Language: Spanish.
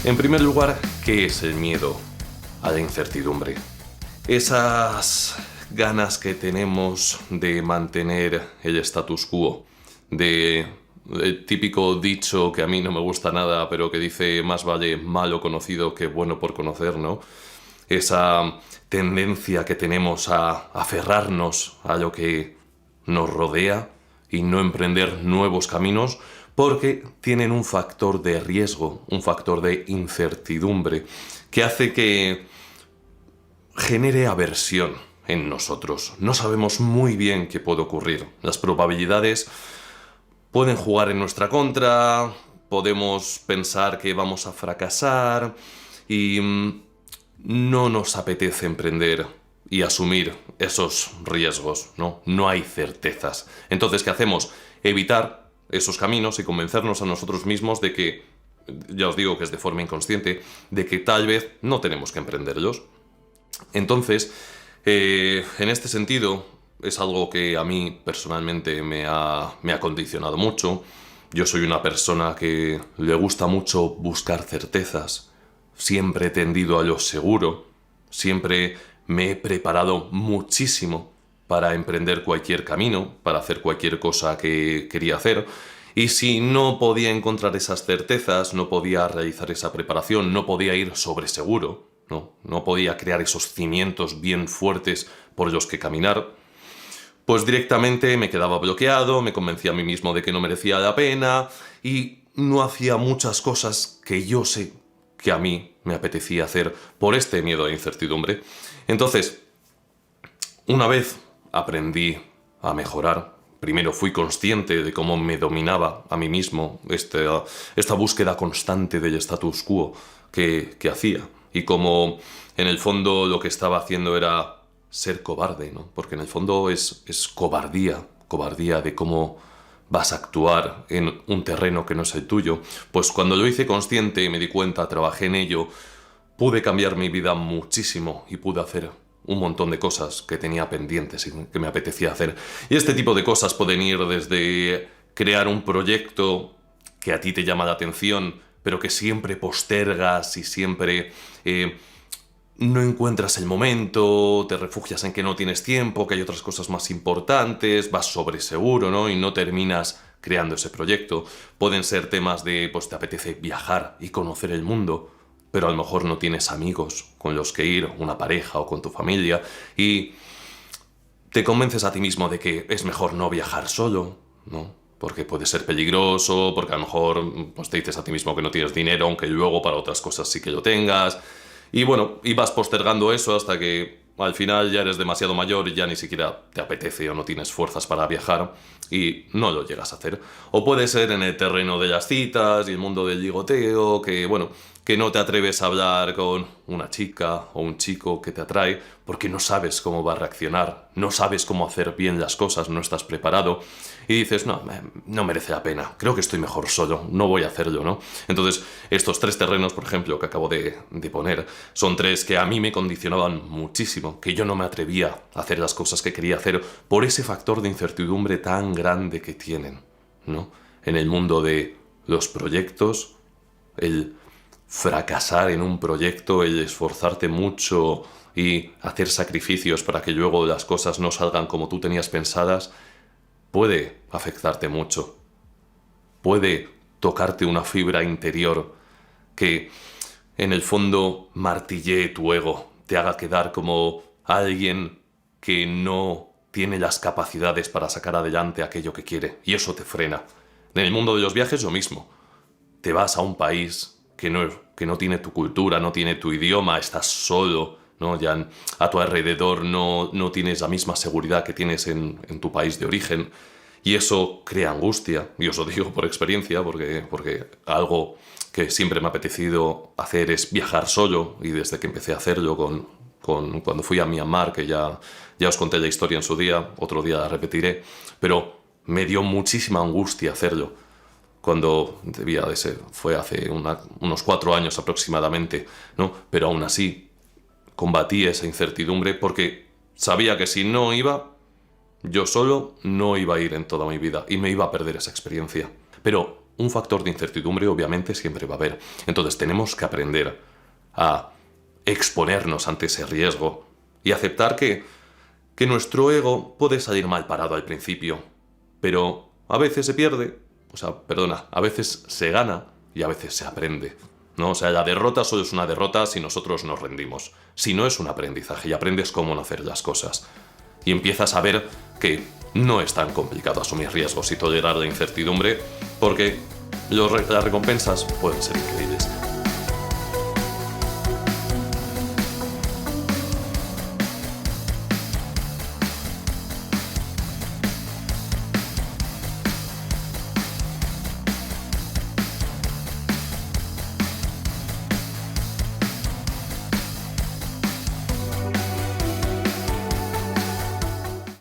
En primer lugar, ¿qué es el miedo a la incertidumbre? Esas ganas que tenemos de mantener el status quo, el típico dicho que a mí no me gusta nada, pero que dice más vale malo conocido que bueno por conocer, ¿no? Esa tendencia que tenemos a aferrarnos a lo que nos rodea y no emprender nuevos caminos porque tienen un factor de riesgo, un factor de incertidumbre que hace que genere aversión en nosotros. No sabemos muy bien qué puede ocurrir. Las probabilidades pueden jugar en nuestra contra, podemos pensar que vamos a fracasar y no nos apetece emprender y asumir esos riesgos, ¿no? No hay certezas. Entonces, ¿qué hacemos? Evitar esos caminos y convencernos a nosotros mismos de que, ya os digo que es de forma inconsciente, de que tal vez no tenemos que emprenderlos. Entonces, en este sentido, es algo que a mí personalmente me ha condicionado mucho. Yo soy una persona que le gusta mucho buscar certezas. Siempre he tendido a lo seguro. Siempre me he preparado muchísimo para emprender cualquier camino, para hacer cualquier cosa que quería hacer. Y si no podía encontrar esas certezas, no podía realizar esa preparación, no podía ir sobre seguro, no podía crear esos cimientos bien fuertes por los que caminar, pues directamente me quedaba bloqueado, me convencía a mí mismo de que no merecía la pena y no hacía muchas cosas que yo sé que a mí me apetecía hacer por este miedo a la incertidumbre. Entonces, una vez aprendí a mejorar, primero fui consciente de cómo me dominaba a mí mismo esta búsqueda constante del status quo que hacía y cómo en el fondo lo que estaba haciendo era ser cobarde, ¿no? Porque en el fondo es cobardía de cómo vas a actuar en un terreno que no es el tuyo. Pues cuando lo hice consciente, me di cuenta, trabajé en ello, pude cambiar mi vida muchísimo y pude hacer un montón de cosas que tenía pendientes y que me apetecía hacer. Y este tipo de cosas pueden ir desde crear un proyecto que a ti te llama la atención, pero que siempre postergas y siempre no encuentras el momento, te refugias en que no tienes tiempo, que hay otras cosas más importantes, vas sobre seguro, ¿no? Y no terminas creando ese proyecto. Pueden ser temas de, pues te apetece viajar y conocer el mundo, pero a lo mejor no tienes amigos con los que ir, una pareja o con tu familia, y te convences a ti mismo de que es mejor no viajar solo, ¿no? Porque puede ser peligroso, porque a lo mejor pues, te dices a ti mismo que no tienes dinero, aunque luego para otras cosas sí que lo tengas. Y bueno, y vas postergando eso hasta que al final ya eres demasiado mayor y ya ni siquiera te apetece o no tienes fuerzas para viajar y no lo llegas a hacer. O puede ser en el terreno de las citas y el mundo del ligoteo, que bueno, que no te atreves a hablar con una chica o un chico que te atrae porque no sabes cómo va a reaccionar, no sabes cómo hacer bien las cosas, no estás preparado y dices, no merece la pena, creo que estoy mejor solo, no voy a hacerlo, ¿no? Entonces, estos tres terrenos, por ejemplo, que acabo de poner, son tres que a mí me condicionaban muchísimo, que yo no me atrevía a hacer las cosas que quería hacer por ese factor de incertidumbre tan grande que tienen, ¿no? En el mundo de los proyectos, el fracasar en un proyecto, el esforzarte mucho y hacer sacrificios para que luego las cosas no salgan como tú tenías pensadas, puede afectarte mucho. Puede tocarte una fibra interior que en el fondo martillee tu ego, te haga quedar como alguien que no tiene las capacidades para sacar adelante aquello que quiere, y eso te frena. En el mundo de los viajes lo mismo. Te vas a un país que no tiene tu cultura, no tiene tu idioma, estás solo, ¿no? Ya a tu alrededor no tienes la misma seguridad que tienes en tu país de origen, y eso crea angustia, y os lo digo por experiencia, porque algo que siempre me ha apetecido hacer es viajar solo, y desde que empecé a hacerlo cuando fui a Myanmar, que ya os conté la historia en su día, otro día la repetiré, pero me dio muchísima angustia hacerlo. Cuando debía de ser, fue hace unos 4 años aproximadamente, ¿no? Pero aún así combatí esa incertidumbre porque sabía que si no iba, yo solo no iba a ir en toda mi vida y me iba a perder esa experiencia. Pero un factor de incertidumbre obviamente siempre va a haber. Entonces tenemos que aprender a exponernos ante ese riesgo y aceptar que nuestro ego puede salir mal parado al principio, pero a veces se pierde, a veces se gana y a veces se aprende, ¿no? O sea, la derrota solo es una derrota si nosotros nos rendimos. Si no, es un aprendizaje y aprendes cómo no hacer las cosas. Y empiezas a ver que no es tan complicado asumir riesgos y tolerar la incertidumbre, porque las recompensas pueden ser increíbles.